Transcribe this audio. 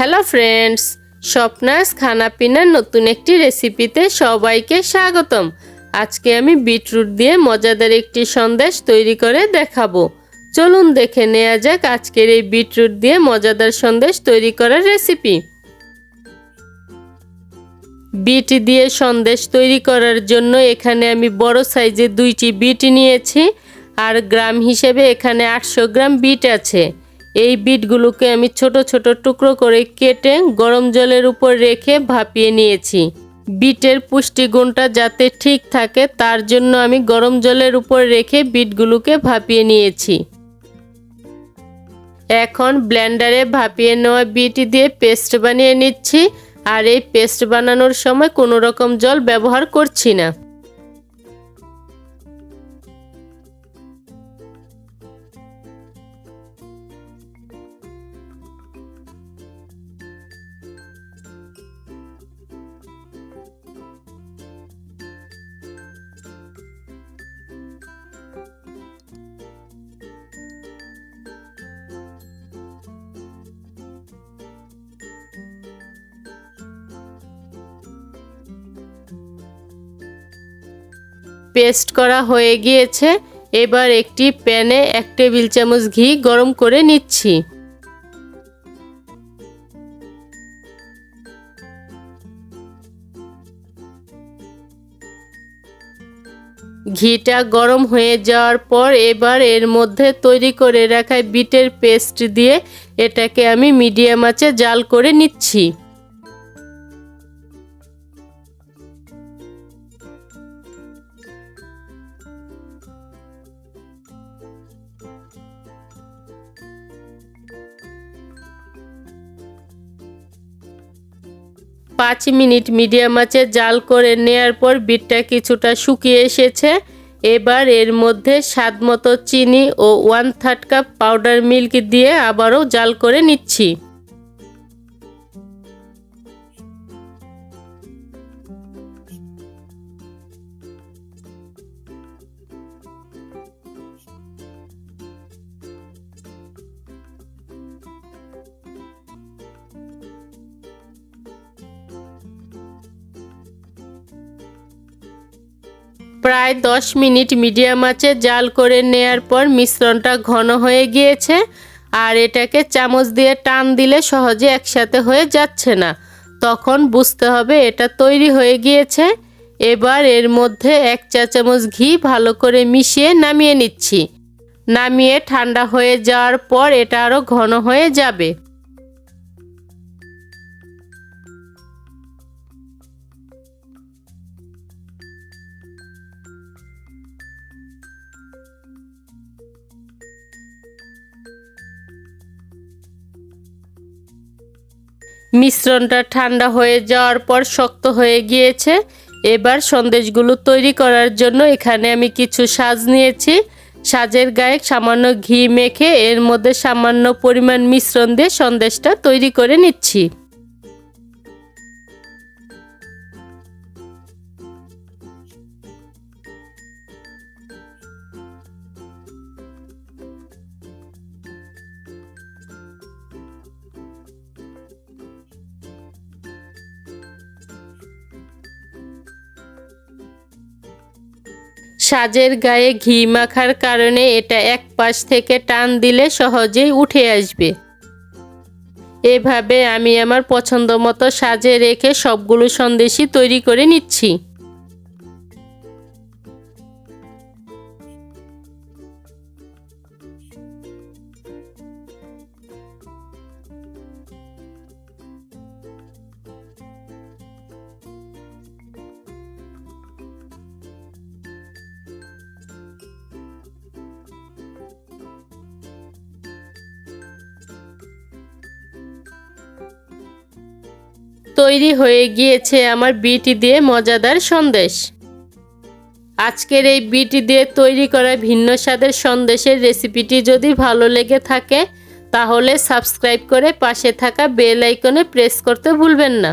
Hello friends, স্বপ্নাস খানাপিনার নতুন একটি রেসিপিতে সবাইকে স্বাগতম। আজকে আমি বিটরুট দিয়ে মজাদার একটি সন্দেশ তৈরি করে দেখাবো। চলুন দেখে নেওয়া যাক আজকের এই বিটরুট দিয়ে মজাদার সন্দেশ তৈরি করার রেসিপি। বিট দিয়ে সন্দেশ তৈরি করার জন্য এখানে আমি বড় সাইজের 2টি বিট নিয়েছি, আর গ্রাম হিসেবে এখানে 800 গ্রাম বিট আছে। এই বিটগুলোকে আমি ছোট ছোট টুকরো করে কেটে গরম জলের উপর রেখে ভাপিয়ে নিয়েছি। বিটের পুষ্টিগুণটা যাতে ঠিক থাকে তার জন্য আমি গরম জলের উপর রেখে বিটগুলোকে ভাপিয়ে নিয়েছি। এখন ব্লেন্ডারে ভাপিয়ে নেওয়া বিট দিয়ে পেস্ট বানিয়ে নিচ্ছি, আর এই পেস্ট বানানোর সময় কোনো রকম জল ব্যবহার করছি না। পেস্ট করা হয়ে গিয়েছে। এবার একটি প্যানে 1 টেবিল চামচ ঘি গরম করে নিচ্ছি। ঘিটা গরম হয়ে যাওয়ার পর এবার এর মধ্যে তৈরি করে রাখা বিটের পেস্ট দিয়ে এটাকে আমি মিডিয়াম আঁচে জাল করে নিচ্ছি। পাঁচ মিনিট মিডিয়াম আঁচে জাল করে নেয়ার পর বিটটা কিছুটা শুকিয়ে এসেছে। এবার এর মধ্যে স্বাদমতো চিনি ও 1/3 কাপ পাউডার মিল্ক দিয়ে আবারও জাল করে নিচ্ছি। প্রায় 10 মিনিট মিডিয়াম আঁচে জাল করে নেয়ার পর মিশ্রণটা ঘন হয়ে গিয়েছে, আর এটাকে চামচ দিয়ে টান দিলে সহজে একসাথে হয়ে যাচ্ছে না। তখন বুঝতে হবে এটা তৈরি হয়ে গিয়েছে। এবার এর মধ্যে 1 চা চামচ ঘি ভালো করে মিশিয়ে নামিয়ে নিচ্ছি। নামিয়ে ঠান্ডা হয়ে যাওয়ার পর এটা আরও ঘন হয়ে যাবে। মিশ্রণটা ঠান্ডা হয়ে যাওয়ার পর শক্ত হয়ে গিয়েছে। এবার সন্দেশগুলো তৈরি করার জন্য এখানে আমি কিছু সাজ নিয়েছি। সাজের গায়ে সামান্য ঘি মেখে এর মধ্যে সামান্য পরিমাণ মিশ্রণ দিয়ে সন্দেশটা তৈরি করে নিচ্ছি। সাজের গায়ে ঘি মাখার কারণে এটা এক পাশ থেকে টান দিলে সহজেই উঠে আসবে। এভাবে আমি আমার পছন্দ মতো সাজে রেখে সবগুলো সন্দেশই তৈরি করে নিচ্ছি। তৈরি হয়ে গিয়েছে আমার বিট দিয়ে মজাদার সন্দেশ। আজকের এই বিট দিয়ে তৈরি করা ভিন্ন স্বাদের সন্দেশের রেসিপিটি যদি ভালো লেগে থাকে তাহলে সাবস্ক্রাইব করে পাশে থাকা বেল আইকনে প্রেস করতে ভুলবেন না।